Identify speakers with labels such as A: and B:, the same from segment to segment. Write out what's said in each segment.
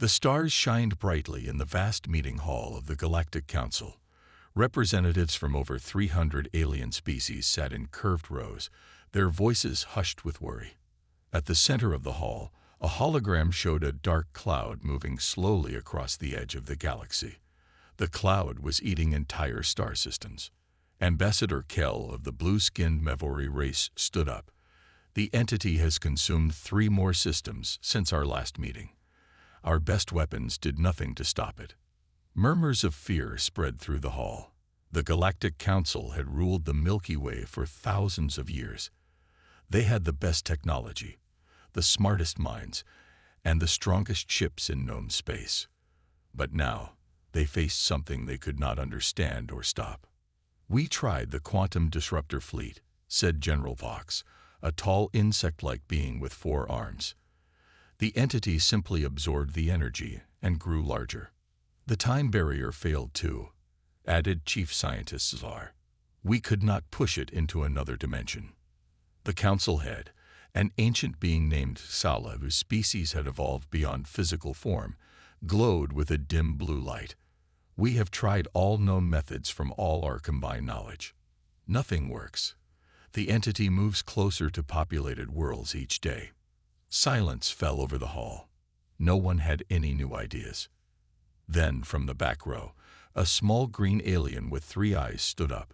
A: The stars shined brightly in the vast meeting hall of the Galactic Council. Representatives from over 300 alien species sat in curved rows, their voices hushed with worry. At the center of the hall, a hologram showed a dark cloud moving slowly across the edge of the galaxy. The cloud was eating entire star systems. Ambassador Kell of the blue-skinned Mevori race stood up. The entity has consumed 3 more systems since our last meeting. Our best weapons did nothing to stop it. Murmurs of fear spread through the hall. The Galactic Council had ruled the Milky Way for thousands of years. They had the best technology, the smartest minds, and the strongest ships in known space. But now, they faced something they could not understand or stop. "We tried the Quantum Disruptor Fleet," said General Vox, a tall insect-like being with 4 arms. The entity simply absorbed the energy and grew larger. "The time barrier failed too," added Chief Scientist Czar. "We could not push it into another dimension." The council head, an ancient being named Sala, whose species had evolved beyond physical form, glowed with a dim blue light. "We have tried all known methods from all our combined knowledge. Nothing works. The entity moves closer to populated worlds each day." Silence fell over the hall. No one had any new ideas. Then, from the back row, a small green alien with 3 eyes stood up.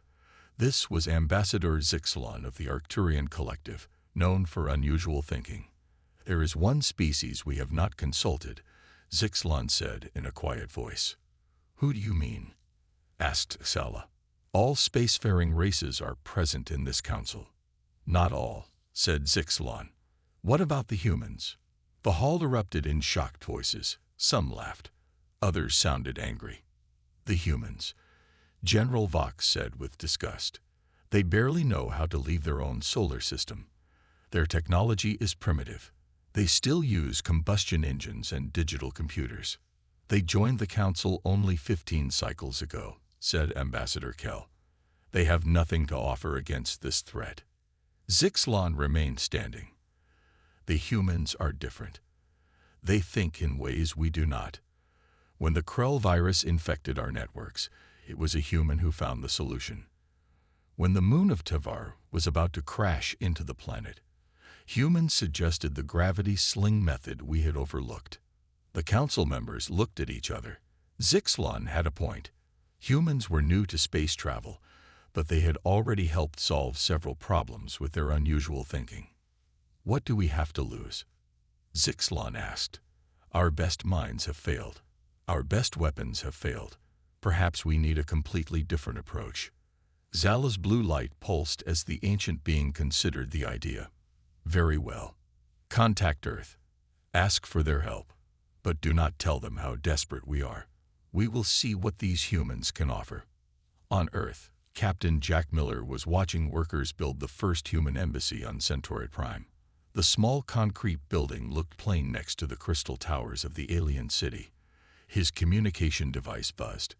A: This was Ambassador Zixlon of the Arcturian Collective, known for unusual thinking. "There is one species we have not consulted," Zixlon said in a quiet voice. "Who do you mean?" asked Sala. "All spacefaring races are present in this council." "Not all," said Zixlon. "What about the humans?" The hall erupted in shocked voices. Some laughed. Others sounded angry. "The humans," General Vox said with disgust. "They barely know how to leave their own solar system. Their technology is primitive. They still use combustion engines and digital computers." "They joined the council only 15 cycles ago," said Ambassador Kell. "They have nothing to offer against this threat." Zixlon remained standing. "The humans are different. They think in ways we do not. When the Krell virus infected our networks, it was a human who found the solution. When the moon of Tavar was about to crash into the planet, humans suggested the gravity sling method we had overlooked." The council members looked at each other. Zixlon had a point. Humans were new to space travel, but they had already helped solve several problems with their unusual thinking. "What do we have to lose?" Zixlon asked. "Our best minds have failed. Our best weapons have failed. Perhaps we need a completely different approach." Zala's blue light pulsed as the ancient being considered the idea. "Very well. Contact Earth. Ask for their help. But do not tell them how desperate we are. We will see what these humans can offer." On Earth, Captain Jack Miller was watching workers build the first human embassy on Centauri Prime. The small concrete building looked plain next to the crystal towers of the alien city. His communication device buzzed.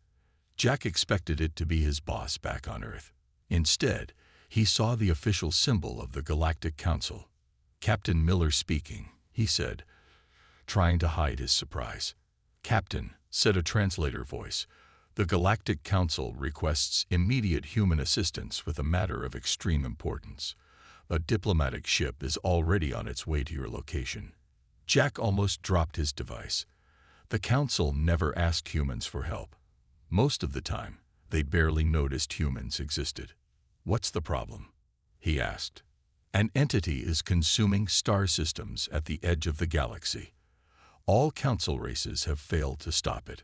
A: Jack expected it to be his boss back on Earth. Instead, he saw the official symbol of the Galactic Council. "Captain Miller speaking," he said, trying to hide his surprise. "Captain," said a translator voice, "the Galactic Council requests immediate human assistance with a matter of extreme importance. A diplomatic ship is already on its way to your location." Jack almost dropped his device. The Council never asked humans for help. Most of the time, they barely noticed humans existed. "What's the problem?" he asked. "An entity is consuming star systems at the edge of the galaxy. All council races have failed to stop it."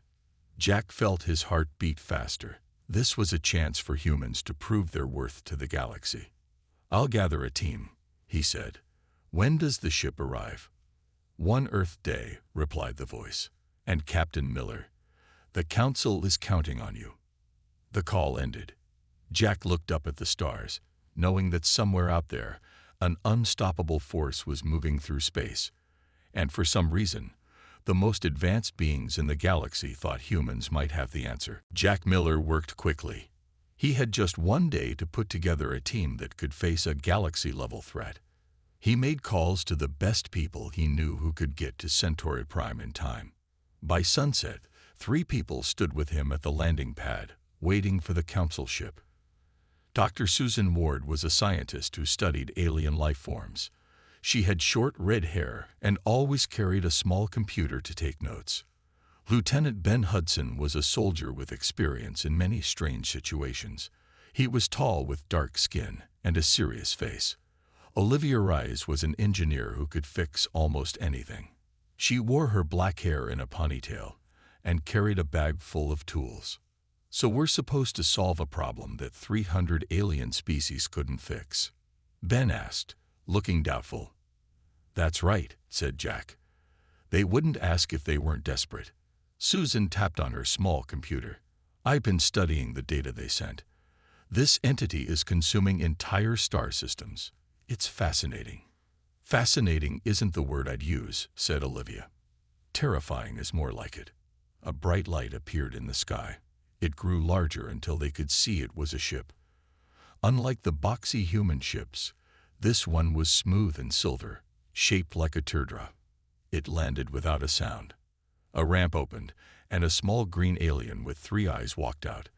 A: Jack felt his heart beat faster. This was a chance for humans to prove their worth to the galaxy. "I'll gather a team," he said. "When does the ship arrive?" "One Earth day," replied the voice. "And Captain Miller, the council is counting on you." The call ended. Jack looked up at the stars, knowing that somewhere out there, an unstoppable force was moving through space. And for some reason, the most advanced beings in the galaxy thought humans might have the answer. Jack Miller worked quickly. He had just one day to put together a team that could face a galaxy-level threat. He made calls to the best people he knew who could get to Centauri Prime in time. By sunset, 3 people stood with him at the landing pad, waiting for the council ship. Dr. Susan Ward was a scientist who studied alien life forms. She had short red hair and always carried a small computer to take notes. Lieutenant Ben Hudson was a soldier with experience in many strange situations. He was tall with dark skin and a serious face. Olivia Rise was an engineer who could fix almost anything. She wore her black hair in a ponytail and carried a bag full of tools. So we're supposed to solve a problem that 300 alien species couldn't fix? Ben asked, looking doubtful. That's right, said Jack. They wouldn't ask if they weren't desperate. Susan tapped on her small computer. I've been studying the data they sent. This entity is consuming entire star systems. It's fascinating. Fascinating isn't the word I'd use, said Olivia. Terrifying is more like it. A bright light appeared in the sky. It grew larger until they could see it was a ship. Unlike the boxy human ships, this one was smooth and silver, shaped like a teardrop. It landed without a sound. A ramp opened, and a small green alien with 3 eyes walked out.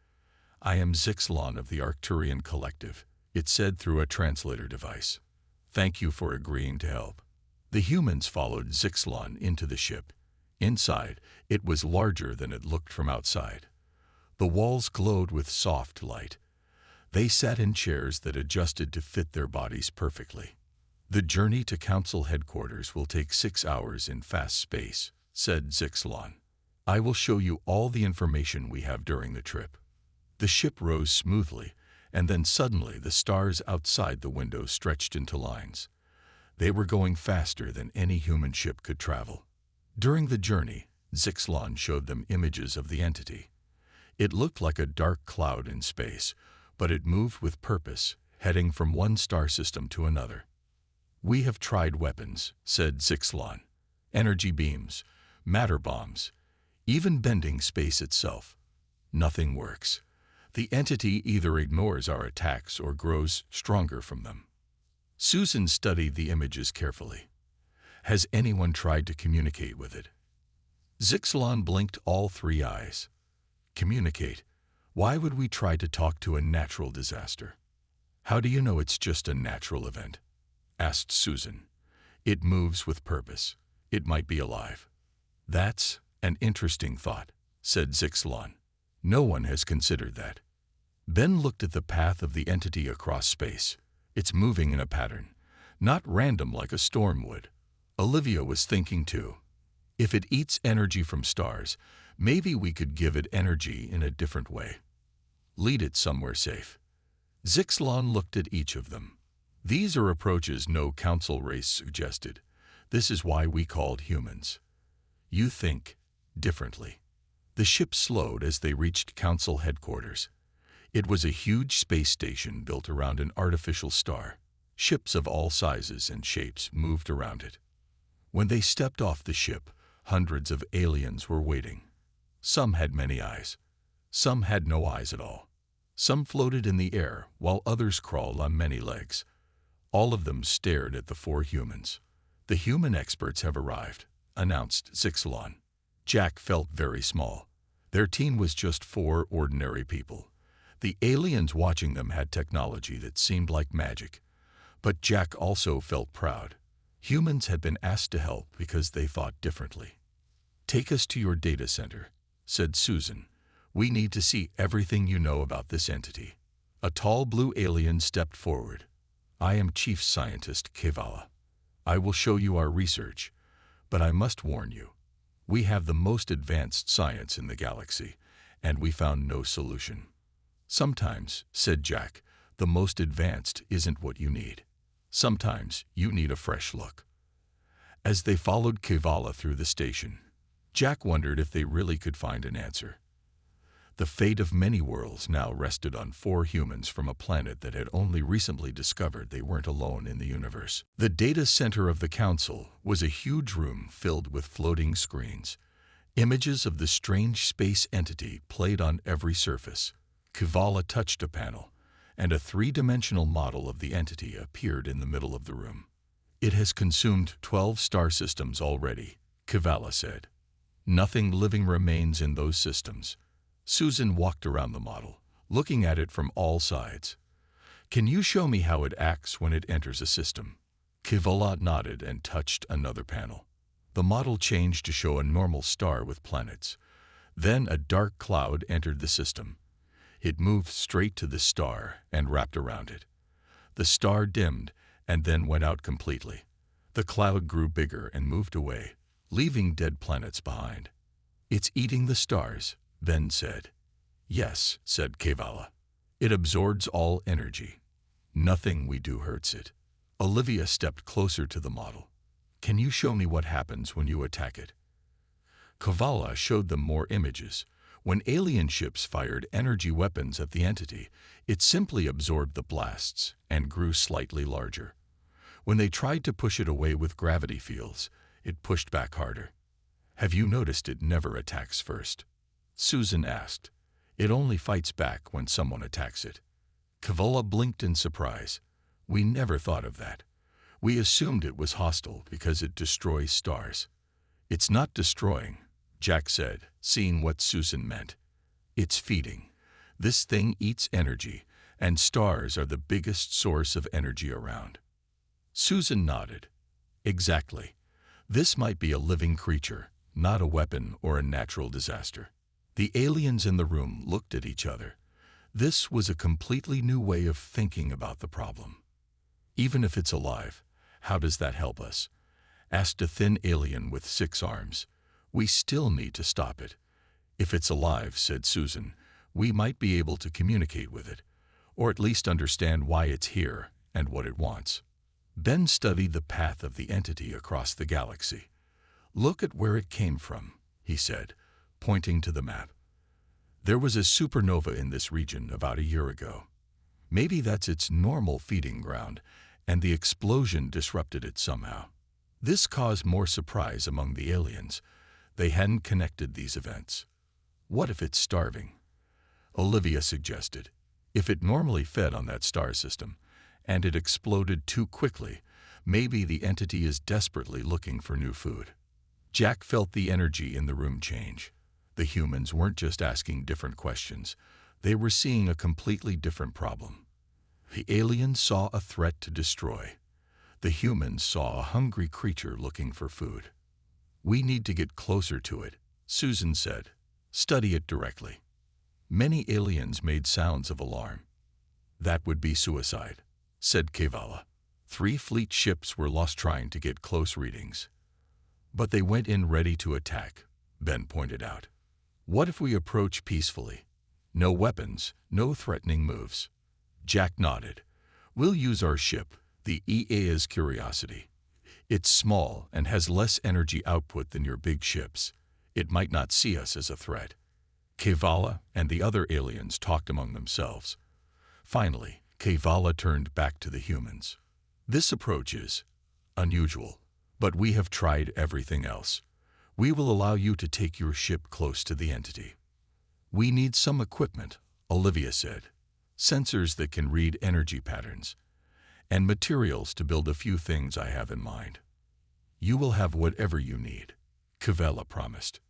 A: I am Zixlon of the Arcturian Collective, it said through a translator device. Thank you for agreeing to help. The humans followed Zixlon into the ship. Inside, it was larger than it looked from outside. The walls glowed with soft light. They sat in chairs that adjusted to fit their bodies perfectly. The journey to Council headquarters will take 6 hours in fast space, said Zixlon. I will show you all the information we have during the trip. The ship rose smoothly, and then suddenly the stars outside the window stretched into lines. They were going faster than any human ship could travel. During the journey, Zixlon showed them images of the entity. It looked like a dark cloud in space, but it moved with purpose, heading from one star system to another. We have tried weapons, said Zixlon. Energy beams, matter bombs, even bending space itself. Nothing works. The entity either ignores our attacks or grows stronger from them. Susan studied the images carefully. Has anyone tried to communicate with it? Zixlon blinked all 3 eyes. Communicate? Why would we try to talk to a natural disaster? How do you know it's just a natural event? Asked Susan. It moves with purpose. It might be alive. That's an interesting thought, said Zixlon. No one has considered that. Ben looked at the path of the entity across space. It's moving in a pattern, not random like a storm would. Olivia was thinking too. If it eats energy from stars, maybe we could give it energy in a different way. Lead it somewhere safe. Zixlon looked at each of them. These are approaches no council race suggested. This is why we called humans. You think differently. The ship slowed as they reached council headquarters. It was a huge space station built around an artificial star. Ships of all sizes and shapes moved around it. When they stepped off the ship, hundreds of aliens were waiting. Some had many eyes. Some had no eyes at all. Some floated in the air, while others crawled on many legs. All of them stared at the 4 humans. The human experts have arrived, announced Zixlon. Jack felt very small. Their team was just 4 ordinary people. The aliens watching them had technology that seemed like magic. But Jack also felt proud. Humans had been asked to help because they thought differently. Take us to your data center, said Susan. We need to see everything you know about this entity. A tall blue alien stepped forward. I am Chief Scientist Kevala. I will show you our research, but I must warn you. We have the most advanced science in the galaxy, and we found no solution. Sometimes, said Jack, the most advanced isn't what you need. Sometimes you need a fresh look. As they followed Kevala through the station, Jack wondered if they really could find an answer. The fate of many worlds now rested on 4 humans from a planet that had only recently discovered they weren't alone in the universe. The data center of the council was a huge room filled with floating screens. Images of the strange space entity played on every surface. Kevala touched a panel, and a 3-dimensional model of the entity appeared in the middle of the room. It has consumed 12 star systems already, Kevala said. Nothing living remains in those systems. Susan walked around the model, looking at it from all sides. Can you show me how it acts when it enters a system? Kivala nodded and touched another panel. The model changed to show a normal star with planets. Then a dark cloud entered the system. It moved straight to the star and wrapped around it. The star dimmed and then went out completely. The cloud grew bigger and moved away, leaving dead planets behind. It's eating the stars, Ben said. Yes, said Kivala. It absorbs all energy. Nothing we do hurts it. Olivia stepped closer to the model. Can you show me what happens when you attack it? Kivala showed them more images. When alien ships fired energy weapons at the entity, it simply absorbed the blasts and grew slightly larger. When they tried to push it away with gravity fields, it pushed back harder. Have you noticed it never attacks first? Susan asked. It only fights back when someone attacks it. Kivala blinked in surprise. We never thought of that. We assumed it was hostile because it destroys stars. It's not destroying, Jack said, seeing what Susan meant. It's feeding. This thing eats energy, and stars are the biggest source of energy around. Susan nodded. Exactly. This might be a living creature, not a weapon or a natural disaster. The aliens in the room looked at each other. This was a completely new way of thinking about the problem. Even if it's alive, how does that help us? Asked a thin alien with 6 arms. We still need to stop it. If it's alive, said Susan, we might be able to communicate with it, or at least understand why it's here and what it wants. Ben studied the path of the entity across the galaxy. Look at where it came from, he said, pointing to the map. There was a supernova in this region about a year ago. Maybe that's its normal feeding ground, and the explosion disrupted it somehow. This caused more surprise among the aliens. They hadn't connected these events. What if it's starving? Olivia suggested. If it normally fed on that star system, and it exploded too quickly, maybe the entity is desperately looking for new food. Jack felt the energy in the room change. The humans weren't just asking different questions. They were seeing a completely different problem. The aliens saw a threat to destroy. The humans saw a hungry creature looking for food. We need to get closer to it, Susan said. Study it directly. Many aliens made sounds of alarm. That would be suicide, said Kivala. 3 fleet ships were lost trying to get close readings. But they went in ready to attack, Ben pointed out. What if we approach peacefully? No weapons, no threatening moves. Jack nodded. We'll use our ship, the EA's Curiosity. It's small and has less energy output than your big ships. It might not see us as a threat. Kivala and the other aliens talked among themselves. Finally, Kivala turned back to the humans. This approach is unusual, but we have tried everything else. We will allow you to take your ship close to the entity. We need some equipment, Olivia said. Sensors that can read energy patterns, and materials to build a few things I have in mind. You will have whatever you need, Kivala promised.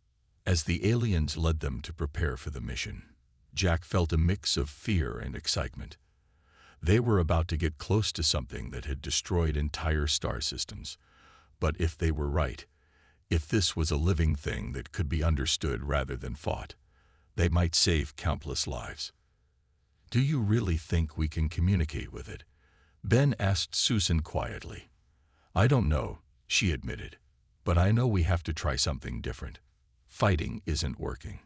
A: As the aliens led them to prepare for the mission, Jack felt a mix of fear and excitement. They were about to get close to something that had destroyed entire star systems. But if they were right, if this was a living thing that could be understood rather than fought, they might save countless lives. Do you really think we can communicate with it? Ben asked Susan quietly. I don't know, she admitted, but I know we have to try something different. Fighting isn't working.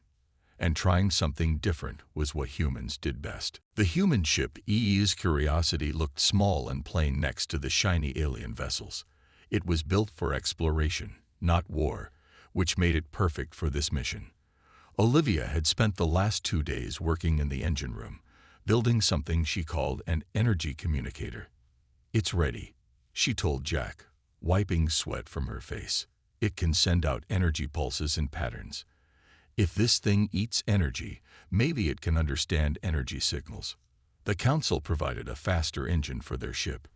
A: And trying something different was what humans did best. The human ship EE's Curiosity looked small and plain next to the shiny alien vessels. It was built for exploration, not war, which made it perfect for this mission. Olivia had spent the last 2 days working in the engine room, building something she called an energy communicator. It's ready, she told Jack, wiping sweat from her face. It can send out energy pulses and patterns. If this thing eats energy, maybe it can understand energy signals. The Council provided a faster engine for their ship.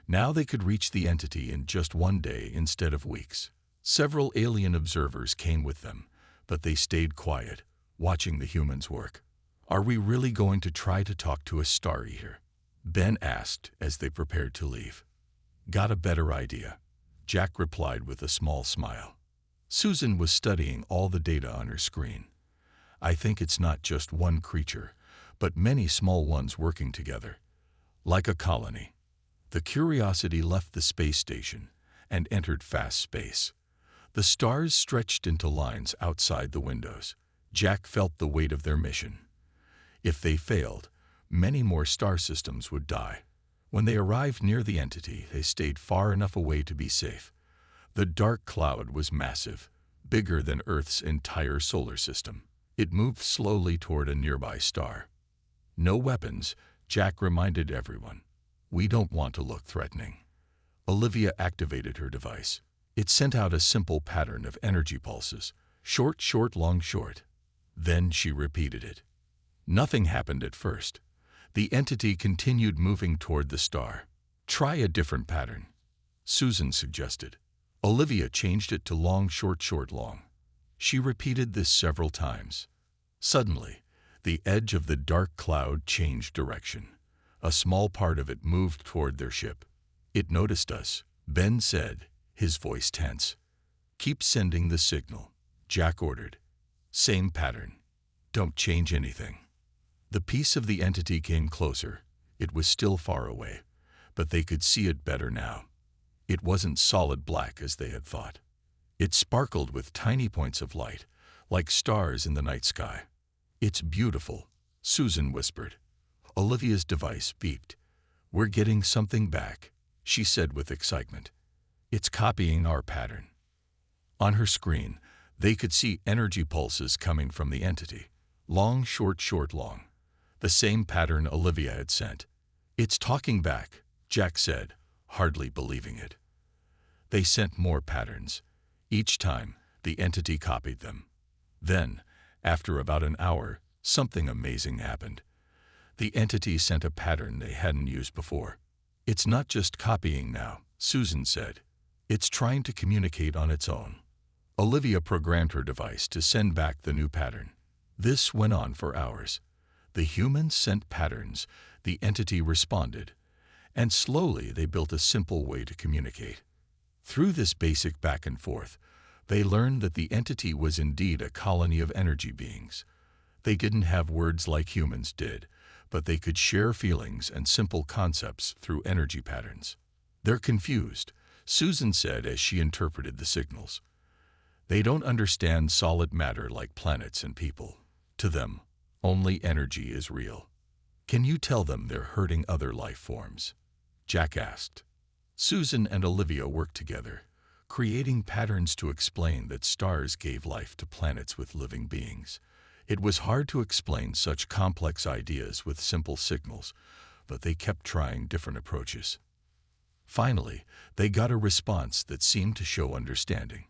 A: Now they could reach the entity in just 1 day instead of weeks. Several alien observers came with them. but they stayed quiet, watching the humans work. "Are we really going to try to talk to a star eater?" Ben asked as they prepared to leave. "Got a better idea," Jack replied with a small smile. Susan was studying all the data on her screen. "I think it's not just one creature, but many small ones working together, like a colony." The Curiosity left the space station and entered fast space. The stars stretched into lines outside the windows. Jack felt the weight of their mission. If they failed, many more star systems would die. When they arrived near the entity, they stayed far enough away to be safe. The dark cloud was massive, bigger than Earth's entire solar system. It moved slowly toward a nearby star. "No weapons," Jack reminded everyone. "We don't want to look threatening." Olivia activated her device. It sent out a simple pattern of energy pulses, short, short, long, short. Then she repeated it. Nothing happened at first. The entity continued moving toward the star. "Try a different pattern," Susan suggested. Olivia changed it to long, short, short, long. She repeated this several times. Suddenly, the edge of the dark cloud changed direction. A small part of it moved toward their ship. "It noticed us," Ben said, his voice tense. "Keep sending the signal," Jack ordered. "Same pattern. Don't change anything." The piece of the entity came closer. It was still far away, but they could see it better now. It wasn't solid black as they had thought. It sparkled with tiny points of light, like stars in the night sky. "It's beautiful," Susan whispered. Olivia's device beeped. "We're getting something back," she said with excitement. "It's copying our pattern." On her screen, they could see energy pulses coming from the entity. Long, short, short, long. The same pattern Olivia had sent. "It's talking back," Jack said, hardly believing it. They sent more patterns. Each time, the entity copied them. Then, after about an hour, something amazing happened. The entity sent a pattern they hadn't used before. "It's not just copying now," Susan said. "It's trying to communicate on its own." Olivia programmed her device to send back the new pattern. This went on for hours. The humans sent patterns, the entity responded, and slowly they built a simple way to communicate. Through this basic back and forth, they learned that the entity was indeed a colony of energy beings. They didn't have words like humans did, but they could share feelings and simple concepts through energy patterns. "They're confused," Susan said as she interpreted the signals. "They don't understand solid matter like planets and people. To them, only energy is real." "Can you tell them they're hurting other life forms?" Jack asked. Susan and Olivia worked together, creating patterns to explain that stars gave life to planets with living beings. It was hard to explain such complex ideas with simple signals, but they kept trying different approaches. Finally, they got a response that seemed to show understanding.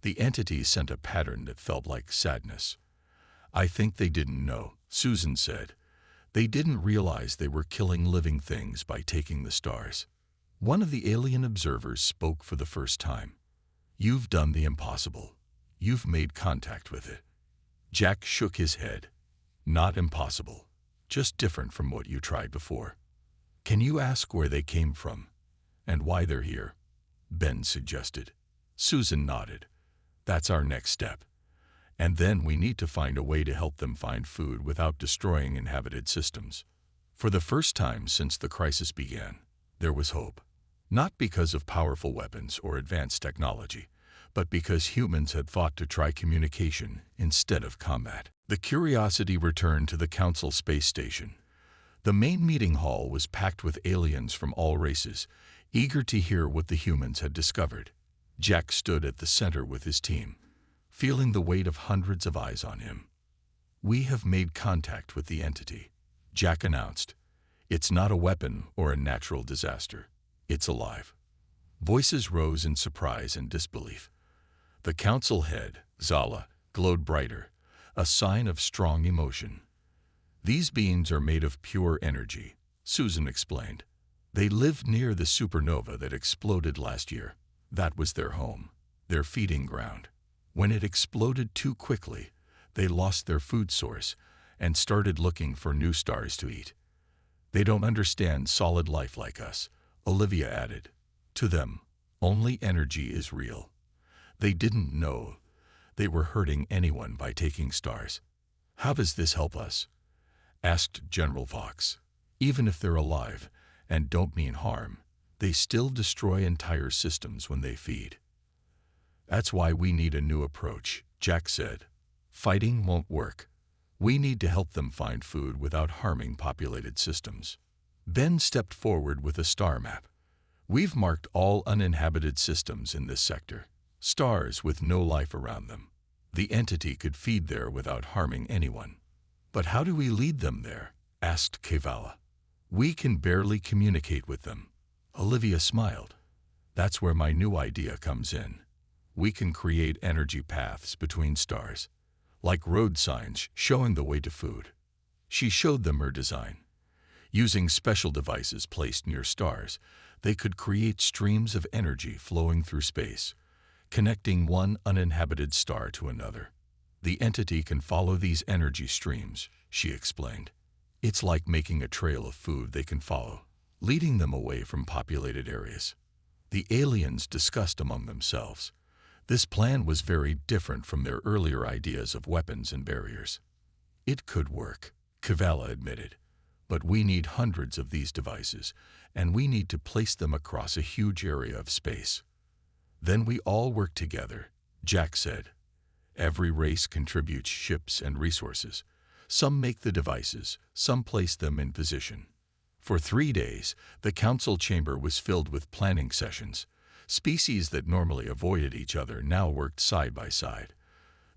A: The entity sent a pattern that felt like sadness. "I think they didn't know," Susan said. "They didn't realize they were killing living things by taking the stars." One of the alien observers spoke for the first time. "You've done the impossible. You've made contact with it." Jack shook his head. "Not impossible, just different from what you tried before." "Can you ask where they came from and why they're here?" Ben suggested. Susan nodded. "That's our next step. And then we need to find a way to help them find food without destroying inhabited systems." For the first time since the crisis began, there was hope. Not because of powerful weapons or advanced technology, but because humans had fought to try communication instead of combat. The Curiosity returned to the Council space station. The main meeting hall was packed with aliens from all races, eager to hear what the humans had discovered. Jack stood at the center with his team, feeling the weight of hundreds of eyes on him. "We have made contact with the entity," Jack announced. "It's not a weapon or a natural disaster. It's alive." Voices rose in surprise and disbelief. The council head, Zala, glowed brighter, a sign of strong emotion. "These beings are made of pure energy," Susan explained. "They lived near the supernova that exploded last year. That was their home, their feeding ground. When it exploded too quickly, they lost their food source and started looking for new stars to eat. They don't understand solid life like us, Olivia added. To them, only energy is real. They didn't know they were hurting anyone by taking stars. How does this help us? Asked General Fox. Even if they're alive and don't mean harm, they still destroy entire systems when they feed. That's why we need a new approach, Jack said. Fighting won't work. We need to help them find food without harming populated systems. Ben stepped forward with a star map. We've marked all uninhabited systems in this sector, stars with no life around them. The entity could feed there without harming anyone. But how do we lead them there? Asked Kavala. We can barely communicate with them. Olivia smiled. That's where my new idea comes in. We can create energy paths between stars, like road signs showing the way to food. She showed them her design. Using special devices placed near stars, they could create streams of energy flowing through space, connecting one uninhabited star to another. The entity can follow these energy streams, she explained. It's like making a trail of food they can follow, leading them away from populated areas. The aliens discussed among themselves. This plan was very different from their earlier ideas of weapons and barriers. It could work, Kavala admitted, but we need hundreds of these devices, and we need to place them across a huge area of space. Then we all work together, Jack said. Every race contributes ships and resources. Some make the devices, some place them in position. For 3 days, the council chamber was filled with planning sessions. Species that normally avoided each other now worked side by side.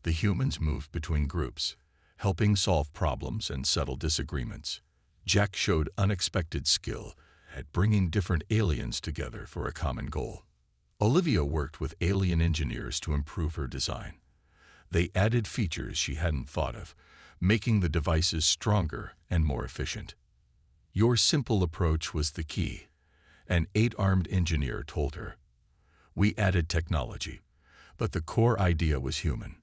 A: The humans moved between groups, helping solve problems and settle disagreements. Jack showed unexpected skill at bringing different aliens together for a common goal. Olivia worked with alien engineers to improve her design. They added features she hadn't thought of, making the devices stronger and more efficient. Your simple approach was the key, an 8-armed engineer told her. We added technology, but the core idea was human.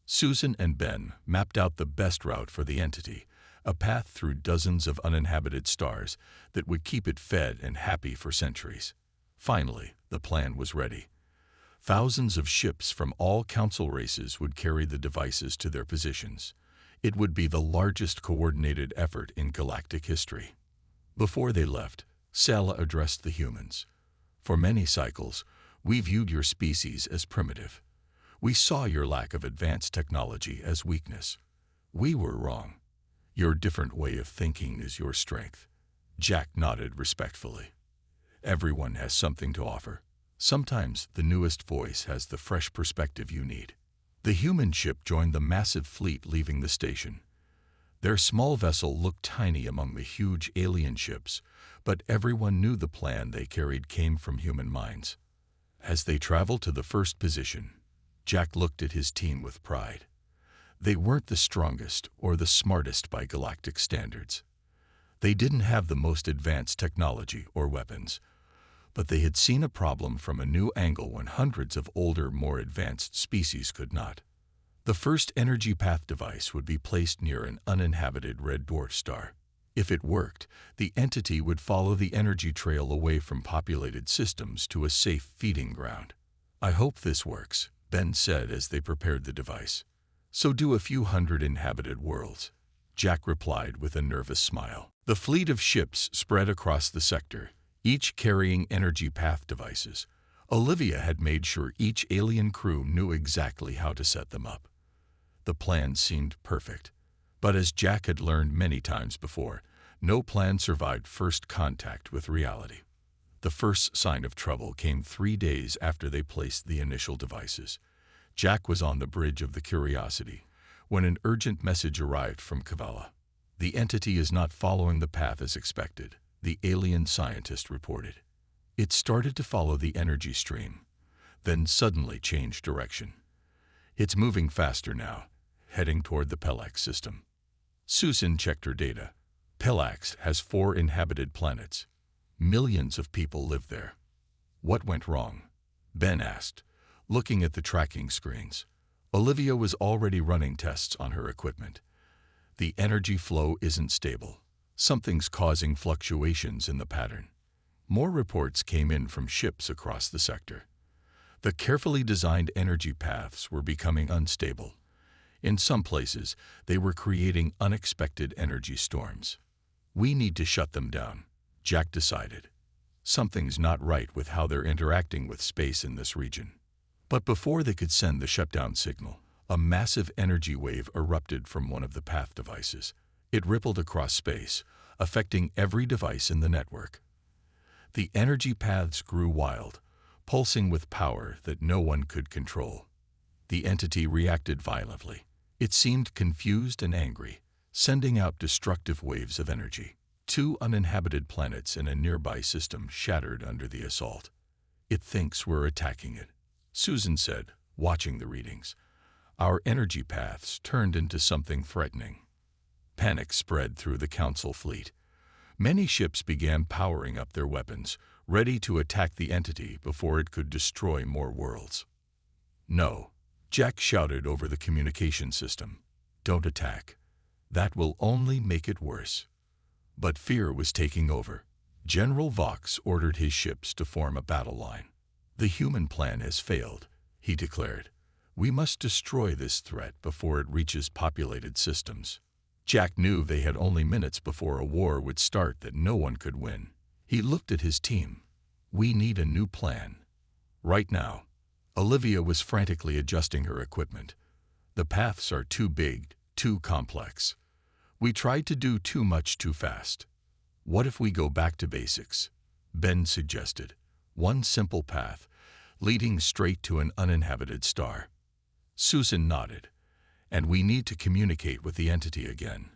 A: Susan and Ben mapped out the best route for the entity, a path through dozens of uninhabited stars that would keep it fed and happy for centuries. Finally, the plan was ready. Thousands of ships from all council races would carry the devices to their positions. It would be the largest coordinated effort in galactic history. Before they left, Sala addressed the humans. For many cycles, we viewed your species as primitive. We saw your lack of advanced technology as weakness. We were wrong. Your different way of thinking is your strength. Jack nodded respectfully. Everyone has something to offer. Sometimes the newest voice has the fresh perspective you need. The human ship joined the massive fleet leaving the station. Their small vessel looked tiny among the huge alien ships, but everyone knew the plan they carried came from human minds. As they traveled to the first position, Jack looked at his team with pride. They weren't the strongest or the smartest by galactic standards. They didn't have the most advanced technology or weapons, but they had seen a problem from a new angle when hundreds of older, more advanced species could not. The first energy path device would be placed near an uninhabited red dwarf star. If it worked, the entity would follow the energy trail away from populated systems to a safe feeding ground. I hope this works, Ben said as they prepared the device. So do a few hundred inhabited worlds, Jack replied with a nervous smile. The fleet of ships spread across the sector, each carrying energy path devices. Olivia had made sure each alien crew knew exactly how to set them up. The plan seemed perfect, but as Jack had learned many times before, no plan survived first contact with reality. The first sign of trouble came 3 days after they placed the initial devices. Jack was on the bridge of the Curiosity when an urgent message arrived from Kavala. The entity is not following the path as expected, the alien scientist reported. It started to follow the energy stream, then suddenly changed direction. It's moving faster now, heading toward the Pelax system. Susan checked her data. Pelax has 4 inhabited planets. Millions of people live there. What went wrong? Ben asked, looking at the tracking screens. Olivia was already running tests on her equipment. The energy flow isn't stable. Something's causing fluctuations in the pattern. More reports came in from ships across the sector. The carefully designed energy paths were becoming unstable. In some places, they were creating unexpected energy storms. We need to shut them down, Jack decided. Something's not right with how they're interacting with space in this region. But before they could send the shutdown signal, a massive energy wave erupted from one of the path devices. It rippled across space, affecting every device in the network. The energy paths grew wild, pulsing with power that no one could control. The entity reacted violently. It seemed confused and angry, sending out destructive waves of energy. 2 uninhabited planets in a nearby system shattered under the assault. It thinks we're attacking it, Susan said, watching the readings. Our energy paths turned into something threatening. Panic spread through the Council fleet. Many ships began powering up their weapons, ready to attack the entity before it could destroy more worlds. No, Jack shouted over the communication system. Don't attack. That will only make it worse. But fear was taking over. General Vox ordered his ships to form a battle line. The human plan has failed, he declared. We must destroy this threat before it reaches populated systems. Jack knew they had only minutes before a war would start that no one could win. He looked at his team. We need a new plan. Right now. Olivia was frantically adjusting her equipment. The paths are too big, too complex. We tried to do too much too fast. What if we go back to basics? Ben suggested. One simple path, leading straight to an uninhabited star. Susan nodded. And we need to communicate with the entity again.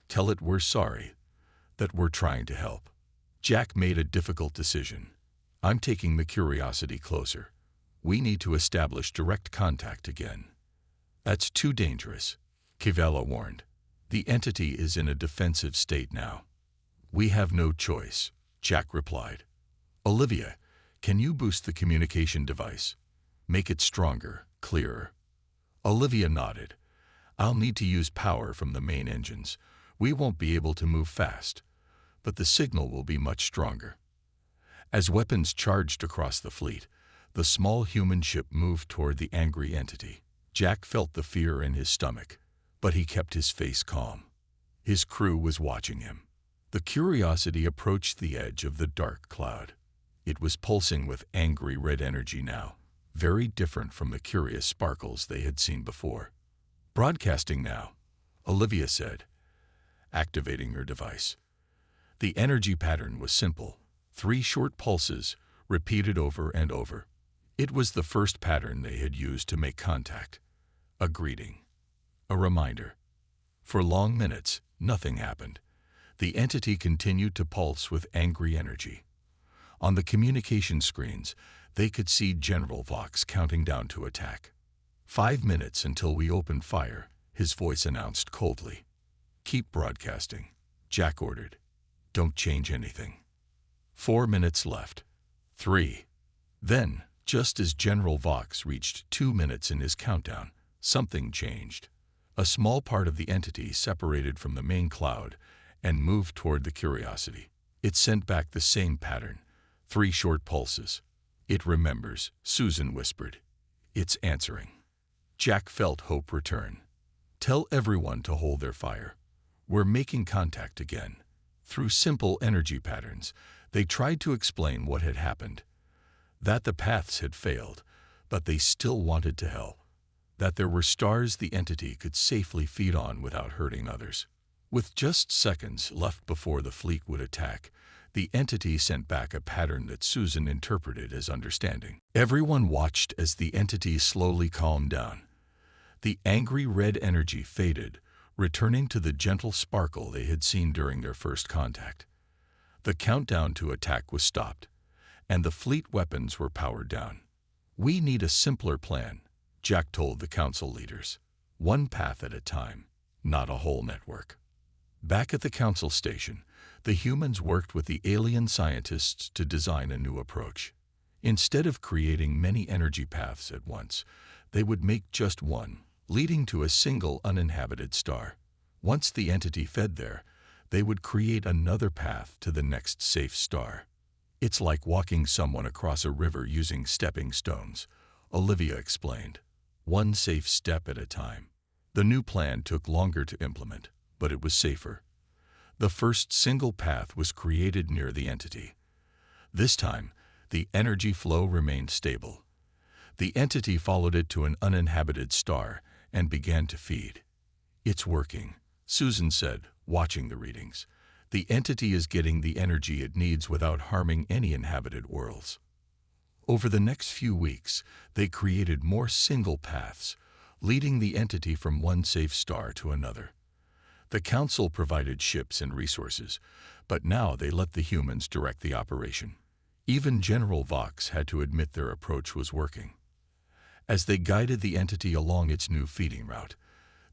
A: Tell it we're sorry, that we're trying to help. Jack made a difficult decision. I'm taking the Curiosity closer. We need to establish direct contact again. That's too dangerous, Kivella warned. The entity is in a defensive state now. We have no choice, Jack replied. Olivia, can you boost the communication device? Make it stronger, clearer. Olivia nodded. I'll need to use power from the main engines. We won't be able to move fast, but the signal will be much stronger. As weapons charged across the fleet, the small human ship moved toward the angry entity. Jack felt the fear in his stomach, but he kept his face calm. His crew was watching him. The Curiosity approached the edge of the dark cloud. It was pulsing with angry red energy now, very different from the curious sparkles they had seen before. Broadcasting now, Olivia said, activating her device. The energy pattern was simple, 3 short pulses, repeated over and over. It was the first pattern they had used to make contact. A greeting. A reminder. For long minutes, nothing happened. The entity continued to pulse with angry energy. On the communication screens, they could see General Vox counting down to attack. 5 minutes until we open fire, his voice announced coldly. Keep broadcasting, Jack ordered. Don't change anything. 4 minutes left. 3. Then, just as General Vox reached 2 minutes in his countdown, something changed. A small part of the entity separated from the main cloud and moved toward the Curiosity. It sent back the same pattern, 3 short pulses. It remembers, Susan whispered. It's answering. Jack felt hope return. Tell everyone to hold their fire. We're making contact again. Through simple energy patterns, they tried to explain what had happened. That the paths had failed, but they still wanted to help. That there were stars the entity could safely feed on without hurting others. With just seconds left before the fleet would attack, the entity sent back a pattern that Susan interpreted as understanding. Everyone watched as the entity slowly calmed down. The angry red energy faded, returning to the gentle sparkle they had seen during their first contact. The countdown to attack was stopped, and the fleet weapons were powered down. We need a simpler plan, Jack told the council leaders. One path at a time, not a whole network. Back at the council station, the humans worked with the alien scientists to design a new approach. Instead of creating many energy paths at once, They would make just one, leading to a single uninhabited star. Once the entity fed there, they would create another path to the next safe star. It's like walking someone across a river using stepping stones, Olivia explained. One safe step at a time. The new plan took longer to implement, but it was safer. The first single path was created near the entity. This time, the energy flow remained stable. The entity followed it to an uninhabited star and began to feed. It's working, Susan said, watching the readings. The entity is getting the energy it needs without harming any inhabited worlds. Over the next few weeks, they created more single paths, leading the entity from one safe star to another. The Council provided ships and resources, but now they let the humans direct the operation. Even General Vox had to admit their approach was working. As they guided the entity along its new feeding route,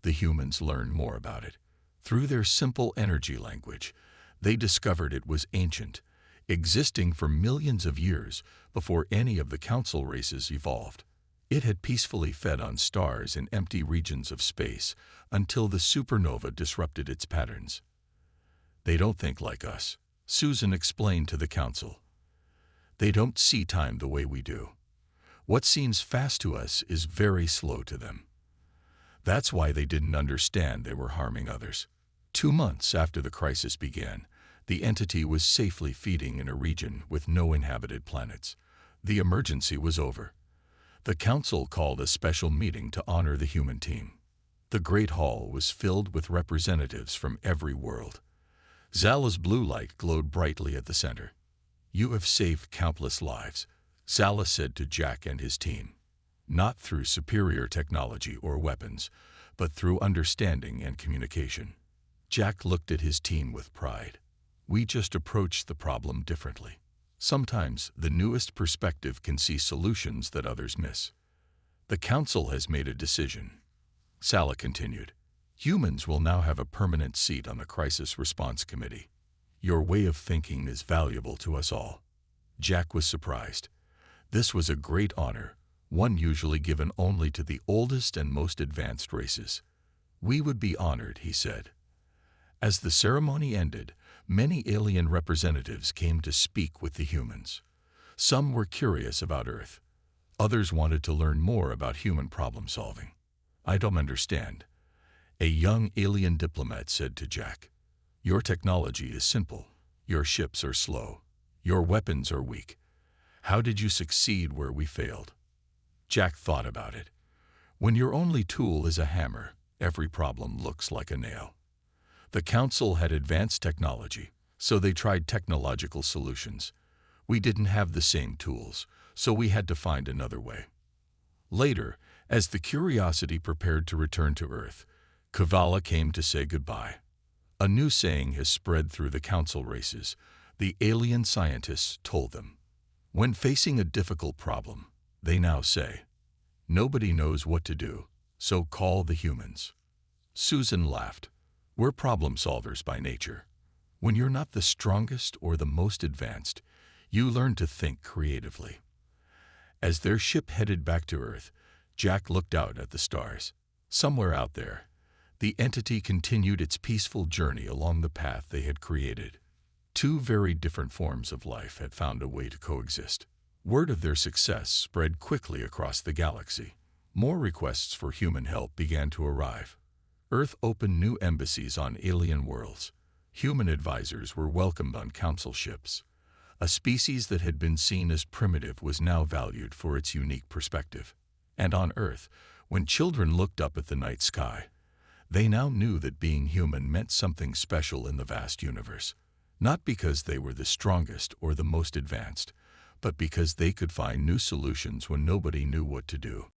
A: the humans learned more about it. Through their simple energy language, they discovered it was ancient, existing for millions of years before any of the Council races evolved. It had peacefully fed on stars in empty regions of space until the supernova disrupted its patterns. They don't think like us, Susan explained to the Council. They don't see time the way we do. What seems fast to us is very slow to them. That's why they didn't understand they were harming others. 2 months after the crisis began, the entity was safely feeding in a region with no inhabited planets. The emergency was over. The Council called a special meeting to honor the human team. The Great Hall was filled with representatives from every world. Zala's blue light glowed brightly at the center. "You have saved countless lives," Zala said to Jack and his team. "Not through superior technology or weapons, but through understanding and communication." Jack looked at his team with pride. "We just approached the problem differently. Sometimes the newest perspective can see solutions that others miss." "The Council has made a decision," Zala continued. "Humans will now have a permanent seat on the Crisis Response Committee. Your way of thinking is valuable to us all." Jack was surprised. This was a great honor, one usually given only to the oldest and most advanced races. "We would be honored," he said. As the ceremony ended, many alien representatives came to speak with the humans. Some were curious about Earth. Others wanted to learn more about human problem-solving. "I don't understand," a young alien diplomat said to Jack. "Your technology is simple. Your ships are slow. Your weapons are weak. How did you succeed where we failed?" Jack thought about it. When your only tool is a hammer, every problem looks like a nail. The Council had advanced technology, so they tried technological solutions. We didn't have the same tools, so we had to find another way. Later, as the Curiosity prepared to return to Earth, Kavala came to say goodbye. A new saying has spread through the Council races, the alien scientists told them. When facing a difficult problem, they now say, "Nobody knows what to do, so call the humans." Susan laughed. "We're problem solvers by nature. When you're not the strongest or the most advanced, you learn to think creatively." As their ship headed back to Earth, Jack looked out at the stars. Somewhere out there, the entity continued its peaceful journey along the path they had created. Two very different forms of life had found a way to coexist. Word of their success spread quickly across the galaxy. More requests for human help began to arrive. Earth opened new embassies on alien worlds. Human advisors were welcomed on council ships. A species that had been seen as primitive was now valued for its unique perspective. And on Earth, when children looked up at the night sky, they now knew that being human meant something special in the vast universe. Not because they were the strongest or the most advanced, but because they could find new solutions when nobody knew what to do.